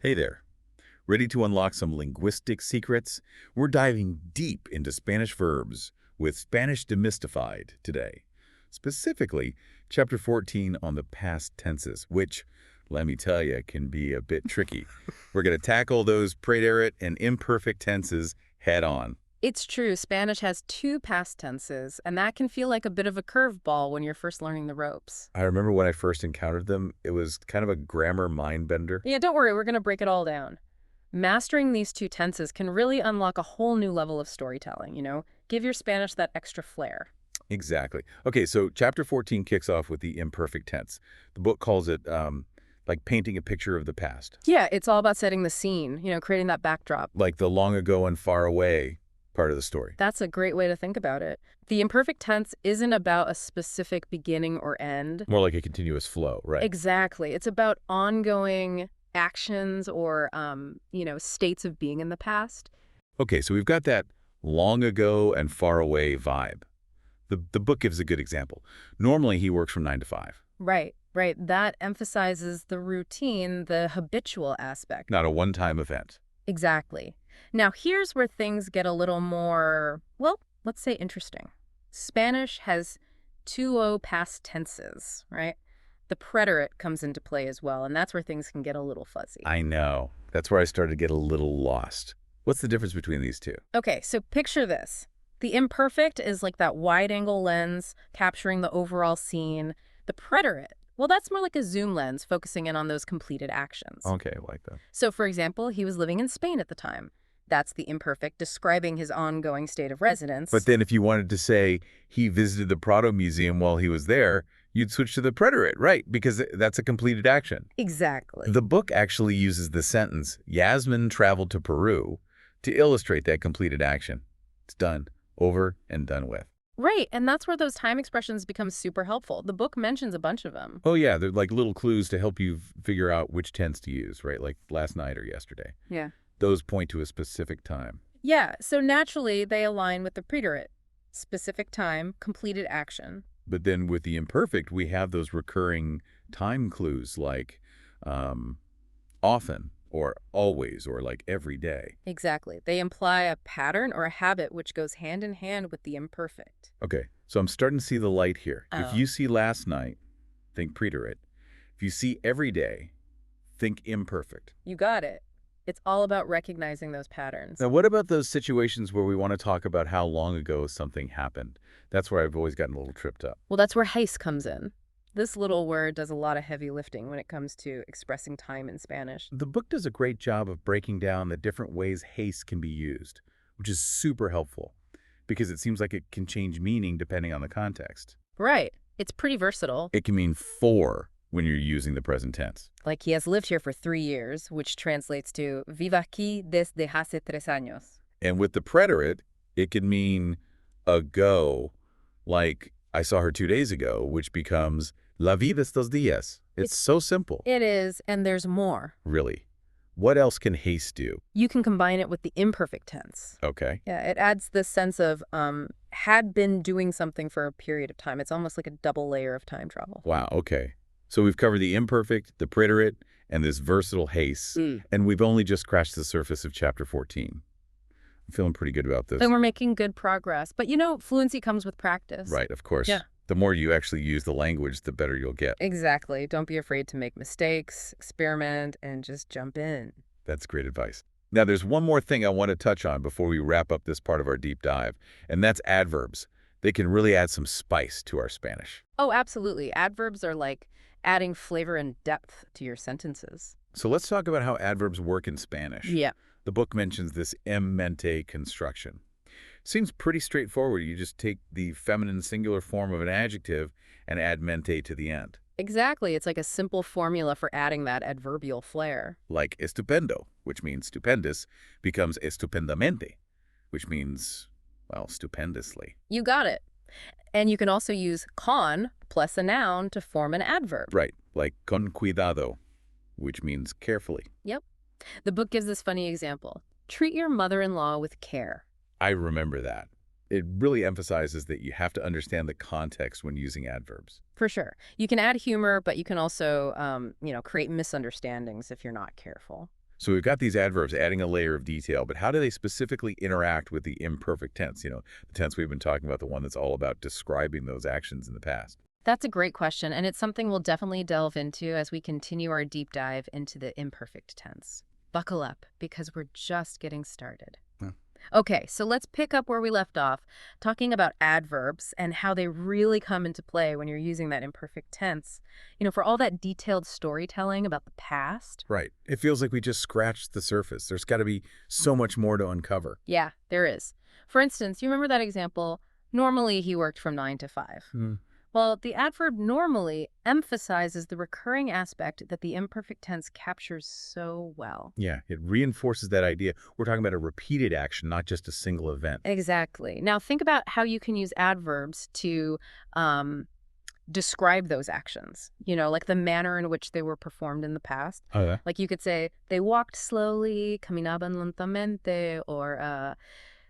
Hey there. Ready to unlock some linguistic secrets? We're diving deep into Spanish verbs with Spanish Demystified today. Specifically, Chapter 14 on the past tenses, which, let me tell you, can be a bit tricky. We're going to tackle those preterit and imperfect tenses head on. It's true, Spanish has two past tenses, and that can feel like a bit of a curveball when you're first learning the ropes. I remember when I first encountered them, it was kind of a grammar mind bender. Yeah, don't worry, we're going to break it all down. Mastering these two tenses can really unlock a whole new level of storytelling, Give your Spanish that extra flair. Exactly. Okay, so Chapter 14 kicks off with the imperfect tense. The book calls it like painting a picture of the past, Yeah, it's all about setting the scene, creating that backdrop. like the long ago and far away part of the story. That's a great way to think about it. The imperfect tense isn't about a specific beginning or end. More like a continuous flow, right? Exactly. It's about ongoing actions or, states of being in the past. Okay, so we've got that long ago and far away vibe. The book gives a good example. Normally, he works from 9 to 5, Right, right. That emphasizes the routine, the habitual aspect. not a one-time event. Exactly. Now, here's where things get a little more, well, let's say interesting. Spanish has two O past tenses, right? The preterit comes into play as well, and that's where things can get a little fuzzy. I know. That's where I started to get a little lost. What's the difference between these two? Okay, so picture this. The imperfect is like that wide-angle lens capturing the overall scene. The preterit, well, that's more like a zoom lens focusing in on those completed actions. Okay, I like that. So, for example, he was living in Spain at the time. That's the imperfect describing his ongoing state of residence. But then if you wanted to say he visited the Prado Museum while he was there, you'd switch to the preterite, right? Because that's a completed action. Exactly. The book actually uses the sentence, Yasmin traveled to Peru, to illustrate that completed action. It's done, over and done with. Right, and that's where those time expressions become super helpful. The book mentions a bunch of them. Oh yeah, they're like little clues to help you figure out which tense to use, right? Like last night or yesterday. Yeah. Those point to a specific time. Yeah, so naturally they align with the preterit. Specific time, completed action. But then with the imperfect, we have those recurring time clues like often or always or like every day. Exactly. They imply a pattern or a habit which goes hand in hand with the imperfect. Okay, so I'm starting to see the light here. If Oh. you see last night, think preterite. If you see every day, think imperfect. You got it. It's all about recognizing those patterns. Now, what about those situations where we want to talk about how long ago something happened? That's where I've always gotten a little tripped up. Well, that's where heist comes in. This little word does a lot of heavy lifting when it comes to expressing time in Spanish. The book does a great job of breaking down the different ways haste can be used, which is super helpful because it seems like it can change meaning depending on the context. Right. It's pretty versatile. It can mean for when you're using the present tense. Like he has lived here for 3 years, which translates to viva aquí desde hace 3 años. And with the preterite, it can mean ago, like I saw her 2 days ago, which becomes la vi de estos días. It's so simple. It is, and there's more. Really. What else can haste do? You can combine it with the imperfect tense. Okay. Yeah, it adds this sense of had been doing something for a period of time. It's almost like a double layer of time travel. Wow, okay. So we've covered the imperfect, the preterite, and this versatile haste, and we've only just scratched the surface of Chapter 14. I'm feeling pretty good about this. And we're making good progress. But fluency comes with practice. Right, of course. Yeah. The more you actually use the language, the better you'll get. Exactly. Don't be afraid to make mistakes, experiment, and just jump in. That's great advice. Now, there's one more thing I want to touch on before we wrap up this part of our deep dive, and that's adverbs. They can really add some spice to our Spanish. Oh, absolutely. Adverbs are like adding flavor and depth to your sentences. So let's talk about how adverbs work in Spanish. Yeah. The book mentions this em mente construction. Seems pretty straightforward. You just take the feminine singular form of an adjective and add mente to the end. Exactly. It's like a simple formula for adding that adverbial flair. Like estupendo, which means stupendous, becomes estupendamente, which means, well, stupendously. You got it. And you can also use con plus a noun to form an adverb. Right, like con cuidado, which means carefully. Yep. The book gives this funny example. Treat your mother-in-law with care. I remember that. It really emphasizes that you have to understand the context when using adverbs. For sure. You can add humor, but you can also, create misunderstandings if you're not careful. So we've got these adverbs adding a layer of detail, but how do they specifically interact with the imperfect tense? The tense we've been talking about, the one that's all about describing those actions in the past. That's a great question, and it's something we'll definitely delve into as we continue our deep dive into the imperfect tense. Buckle up, because we're just getting started. Huh. Okay, so let's pick up where we left off, talking about adverbs and how they really come into play when you're using that imperfect tense. For all that detailed storytelling about the past. Right. It feels like we just scratched the surface. There's got to be so much more to uncover. Yeah, there is. For instance, you remember that example, normally he worked from 9 to 5. Well, the adverb normally emphasizes the recurring aspect that the imperfect tense captures so well. Yeah, it reinforces that idea. We're talking about a repeated action, not just a single event. Exactly. Now, think about how you can use adverbs to describe those actions, like the manner in which they were performed in the past. Oh, yeah? Like you could say, they walked slowly, caminaban lentamente, or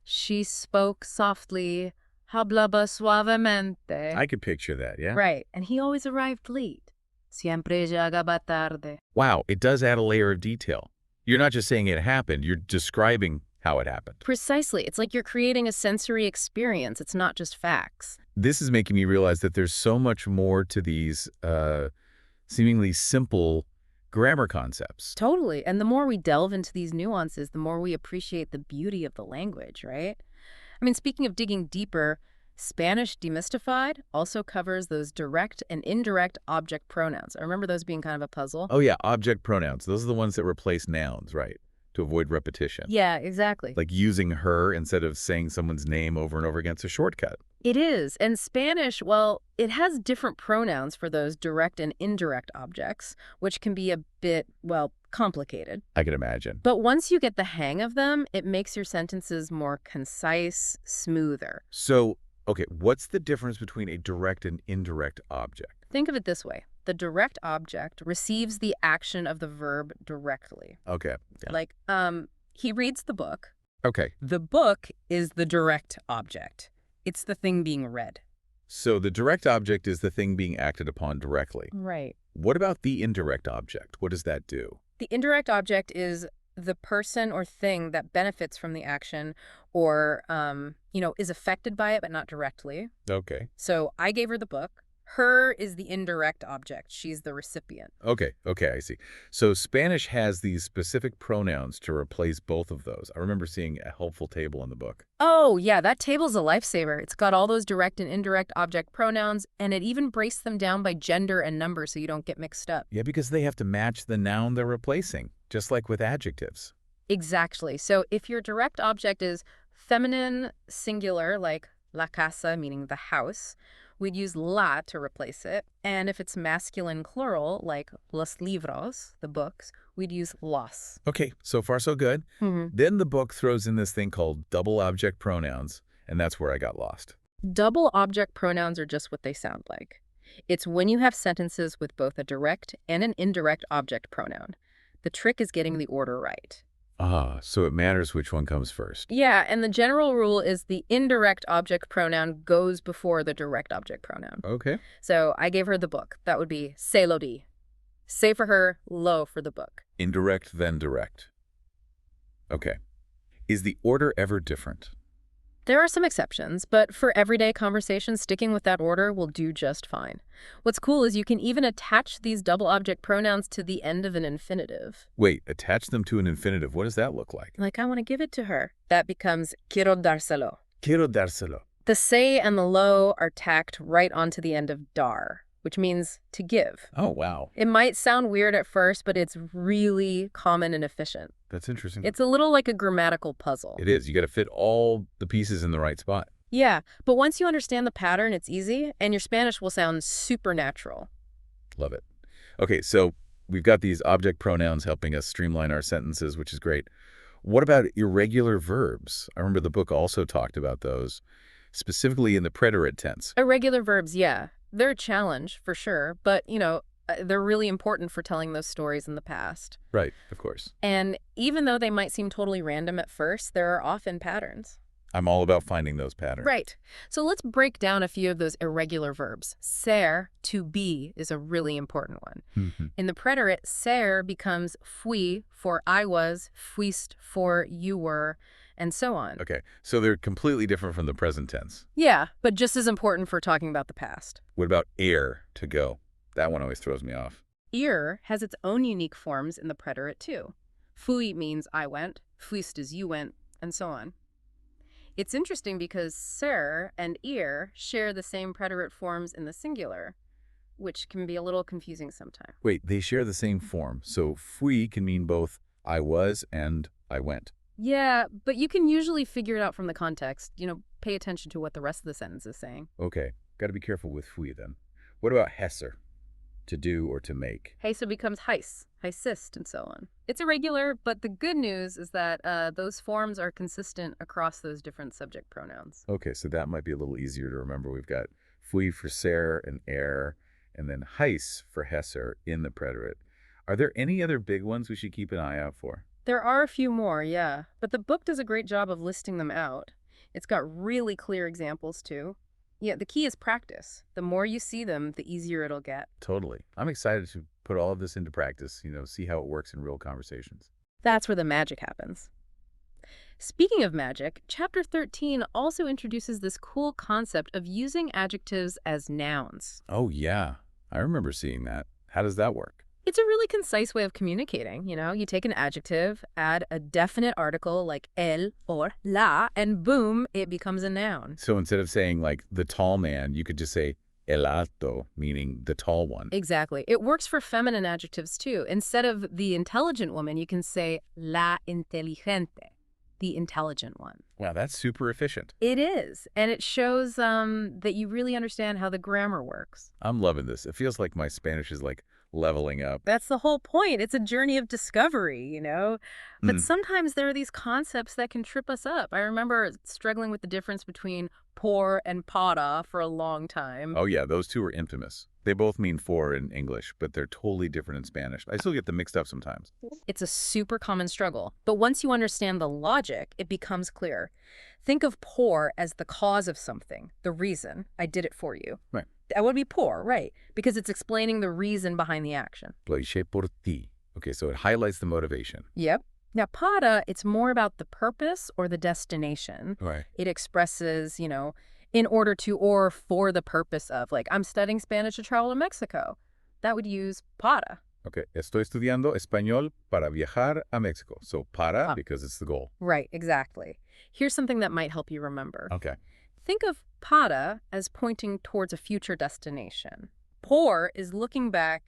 she spoke softly, hablaba suavemente. I could picture that, yeah? Right, and he always arrived late. Siempre llegaba tarde. Wow, it does add a layer of detail. You're not just saying it happened, you're describing how it happened. Precisely. It's like you're creating a sensory experience. It's not just facts. This is making me realize that there's so much more to these seemingly simple grammar concepts. Totally. And the more we delve into these nuances, the more we appreciate the beauty of the language, right? I mean, speaking of digging deeper, Spanish Demystified also covers those direct and indirect object pronouns. I remember those being kind of a puzzle. Oh, yeah, object pronouns. Those are the ones that replace nouns, right? To avoid repetition. Yeah, exactly. Like using her instead of saying someone's name over and over again. It's a shortcut. It is. And Spanish, well, it has different pronouns for those direct and indirect objects, which can be a bit, complicated. I can imagine. But once you get the hang of them, it makes your sentences more concise, smoother. So, okay, what's the difference between a direct and indirect object? Think of it this way. The direct object receives the action of the verb directly. Okay. Yeah. Like, he reads the book. Okay. The book is the direct object. It's the thing being read. So the direct object is the thing being acted upon directly. Right. What about the indirect object? What does that do? The indirect object is the person or thing that benefits from the action or, is affected by it, but not directly. Okay. So I gave her the book. Her is the indirect object. She's the recipient. Okay, I see. So Spanish has these specific pronouns to replace both of those. I remember seeing a helpful table in the book. Oh, yeah, that table's a lifesaver. It's got all those direct and indirect object pronouns, and it even breaks them down by gender and number so you don't get mixed up. Yeah, because they have to match the noun they're replacing, just like with adjectives. Exactly. So if your direct object is feminine singular, like la casa, meaning the house, we'd use la to replace it. And if it's masculine plural, like los libros, the books, we'd use los. Okay, so far so good. Then the book throws in this thing called double object pronouns, and that's where I got lost. Double object pronouns are just what they sound like. It's when you have sentences with both a direct and an indirect object pronoun. The trick is getting the order right. Ah, so it matters which one comes first. Yeah, and the general rule is the indirect object pronoun goes before the direct object pronoun. Okay. So I gave her the book. That would be se lo di. Se for her, lo for the book. Indirect, then direct. Okay. Is the order ever different? There are some exceptions, but for everyday conversation, sticking with that order will do just fine. What's cool is you can even attach these double object pronouns to the end of an infinitive. Wait, attach them to an infinitive. What does that look like? Like, I want to give it to her. That becomes quiero dárselo. Quiero dárselo. The se and the lo are tacked right onto the end of dar, which means to give. Oh, wow. It might sound weird at first, but it's really common and efficient. That's interesting. It's a little like a grammatical puzzle. It is. You got to fit all the pieces in the right spot. Yeah, but once you understand the pattern, it's easy, and your Spanish will sound super natural. Love it. Okay, so we've got these object pronouns helping us streamline our sentences, which is great. What about irregular verbs? I remember the book also talked about those, specifically in the preterit tense. Irregular verbs, yeah. They're a challenge, for sure, but, they're really important for telling those stories in the past. Right, of course. And even though they might seem totally random at first, there are often patterns. I'm all about finding those patterns. Right. So let's break down a few of those irregular verbs. Ser, to be, is a really important one. Mhm. In the preterite, ser becomes fui for I was, fuiste for you were, and so on. Okay, so they're completely different from the present tense. Yeah, but just as important for talking about the past. What about air, to go? That one always throws me off. Ir has its own unique forms in the preterite too. Fui means I went, fuiste is you went, and so on. It's interesting because ser and ir share the same preterite forms in the singular, which can be a little confusing sometimes. Wait, they share the same form, so fui can mean both I was and I went. Yeah, but you can usually figure it out from the context. Pay attention to what the rest of the sentence is saying. Okay, got to be careful with fui then. What about hesser? To do or to make. Heiso becomes heis, heisist, and so on. It's irregular, but the good news is that those forms are consistent across those different subject pronouns. Okay, so that might be a little easier to remember. We've got fui for ser and air, and then heis for hesser in the preterite. Are there any other big ones we should keep an eye out for? There are a few more, yeah, but the book does a great job of listing them out. It's got really clear examples, too. Yeah, the key is practice. The more you see them, the easier it'll get. Totally. I'm excited to put all of this into practice, see how it works in real conversations. That's where the magic happens. Speaking of magic, Chapter 13 also introduces this cool concept of using adjectives as nouns. Oh, yeah. I remember seeing that. How does that work? It's a really concise way of communicating. You take an adjective, add a definite article like el or la, and boom, it becomes a noun. So instead of saying, like, the tall man, you could just say el alto, meaning the tall one. Exactly. It works for feminine adjectives, too. Instead of the intelligent woman, you can say la inteligente, the intelligent one. Wow, that's super efficient. It is. And it shows that you really understand how the grammar works. I'm loving this. It feels like my Spanish is, like, leveling up. That's the whole point. It's a journey of discovery, But Mm. sometimes there are these concepts that can trip us up. I remember struggling with the difference between por and para for a long time. Oh, yeah, those two are infamous. They both mean for in English, but they're totally different in Spanish. I still get them mixed up sometimes. It's a super common struggle. But once you understand the logic, it becomes clear. Think of por as the cause of something, the reason. I did it for you. Right. That would be por, right? Because it's explaining the reason behind the action. Lo hice por ti. Okay, so it highlights the motivation. Yep. Now, para, it's more about the purpose or the destination. Right. It expresses, in order to or for the purpose of. Like, I'm studying Spanish to travel to Mexico. That would use para. Okay, estoy estudiando español para viajar a Mexico. So para, because it's the goal. Right, exactly. Here's something that might help you remember. Okay. Think of para as pointing towards a future destination. Por is looking back,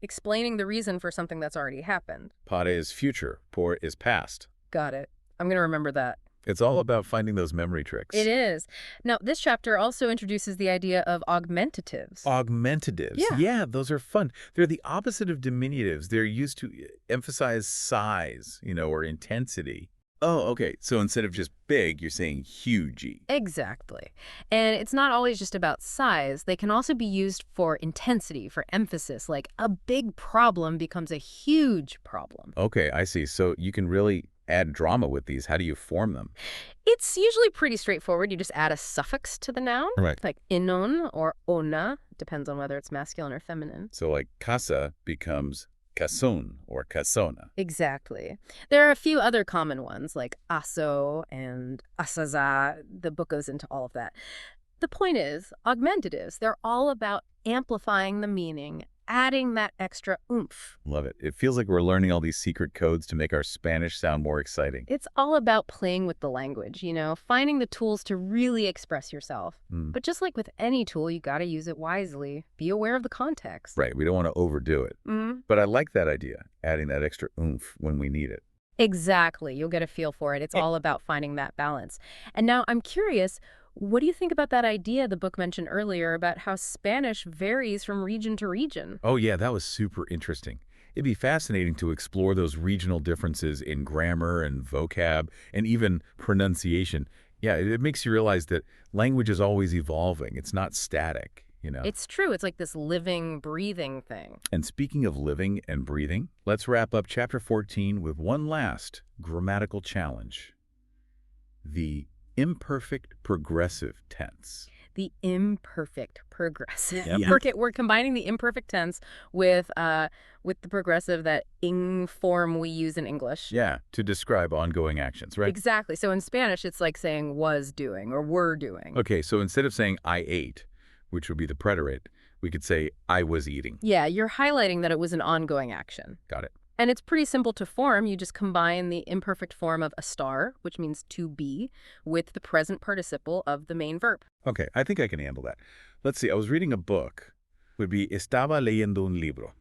explaining the reason for something that's already happened. Para is future. Por is past. Got it. I'm going to remember that. It's all about finding those memory tricks. It is. Now, this chapter also introduces the idea of augmentatives. Augmentatives. Yeah, those are fun. They're the opposite of diminutives. They're used to emphasize size, or intensity. Oh, okay. So instead of just big, you're saying huge. Exactly. And it's not always just about size. They can also be used for intensity, for emphasis, like a big problem becomes a huge problem. Okay, I see. So you can really add drama with these. How do you form them? It's usually pretty straightforward. You just add a suffix to the noun, Right. like inon or ona, depends on whether it's masculine or feminine. So like casa becomes cason or casona. Exactly. There are a few other common ones like aso and asaza. The book goes into all of that. The point is, augmentatives, they're all about amplifying the meaning, adding that extra oomph. Love it. It feels like we're learning all these secret codes to make our Spanish sound more exciting. It's all about playing with the language, finding the tools to really express yourself. But just like with any tool, you got to use it wisely. Be aware of the context. Right. We don't want to overdo it. But I like that idea, adding that extra oomph when we need it. Exactly. You'll get a feel for it. It's all about finding that balance. And now I'm curious, what do you think about that idea the book mentioned earlier about how Spanish varies from region to region? Oh, yeah, that was super interesting. It'd be fascinating to explore those regional differences in grammar and vocab and even pronunciation. Yeah, it makes you realize that language is always evolving. It's not static, It's true. It's like this living, breathing thing. And speaking of living and breathing, let's wrap up Chapter 14 with one last grammatical challenge. The imperfect progressive tense. The imperfect progressive. Yep. Yeah. We're combining the imperfect tense with the progressive, that ing form we use in English. Yeah, to describe ongoing actions, right? Exactly. So in Spanish, it's like saying was doing or were doing. Okay, so instead of saying I ate, which would be the preterit, we could say I was eating. Yeah, you're highlighting that it was an ongoing action. Got it. And it's pretty simple to form. You just combine the imperfect form of estar, which means to be, with the present participle of the main verb. Okay, I think I can handle that. Let's see, I was reading a book. Would be estaba leyendo un libro.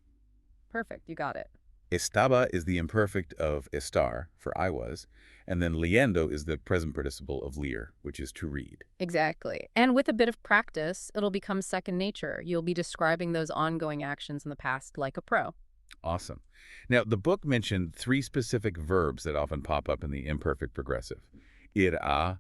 Perfect, you got it. Estaba is the imperfect of estar, for I was, and then leyendo is the present participle of leer, which is to read. Exactly. And with a bit of practice, it'll become second nature. You'll be describing those ongoing actions in the past like a pro. Awesome. Now, the book mentioned 3 specific verbs that often pop up in the imperfect progressive. Ir a,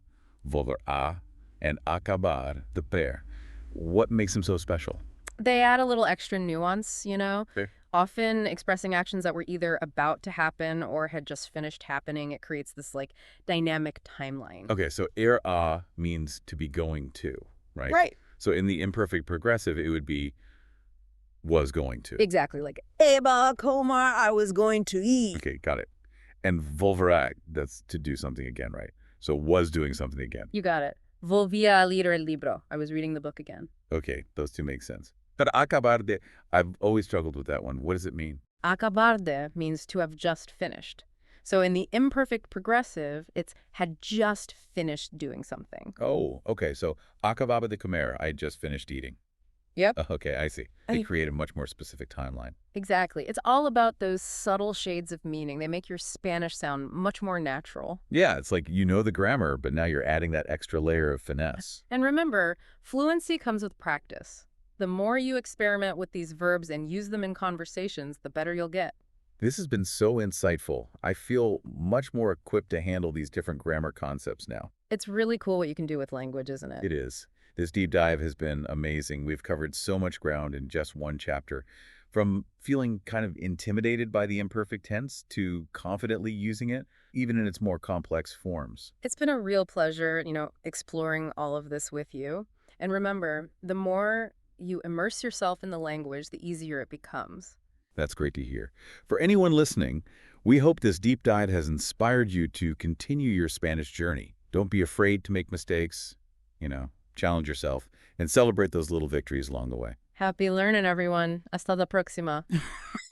volver a, and acabar, the pair. What makes them so special? They add a little extra nuance, Fair. often expressing actions that were either about to happen or had just finished happening. It creates this like dynamic timeline. Okay, so ir a means to be going to, right? Right. So in the imperfect progressive, it would be was going to. Exactly, like Eba, Komar, I was going to eat. Okay, got it. And volverak, that's to do something again, right? So was doing something again. you got it. Volvía a leer el libro. I was reading the book again. Okay, those two make sense. But acabar de, I've always struggled with that one. What does it mean? Acabar de means to have just finished. So in the imperfect progressive, it's had just finished doing something. Oh, okay. So acababa de comer, I just finished eating. Yep. Okay, I see. They create a much more specific timeline. Exactly. It's all about those subtle shades of meaning. They make your Spanish sound much more natural. Yeah, it's like you know the grammar, but now you're adding that extra layer of finesse. And remember, fluency comes with practice. The more you experiment with these verbs and use them in conversations, the better you'll get. This has been so insightful. I feel much more equipped to handle these different grammar concepts now. It's really cool what you can do with language, isn't it? It is. This deep dive has been amazing. We've covered so much ground in just one chapter. From feeling kind of intimidated by the imperfect tense to confidently using it, even in its more complex forms. It's been a real pleasure, exploring all of this with you. And remember, the more you immerse yourself in the language, the easier it becomes. That's great to hear. For anyone listening, we hope this deep dive has inspired you to continue your Spanish journey. Don't be afraid to make mistakes, challenge yourself, and celebrate those little victories along the way. Happy learning, everyone. Hasta la próxima.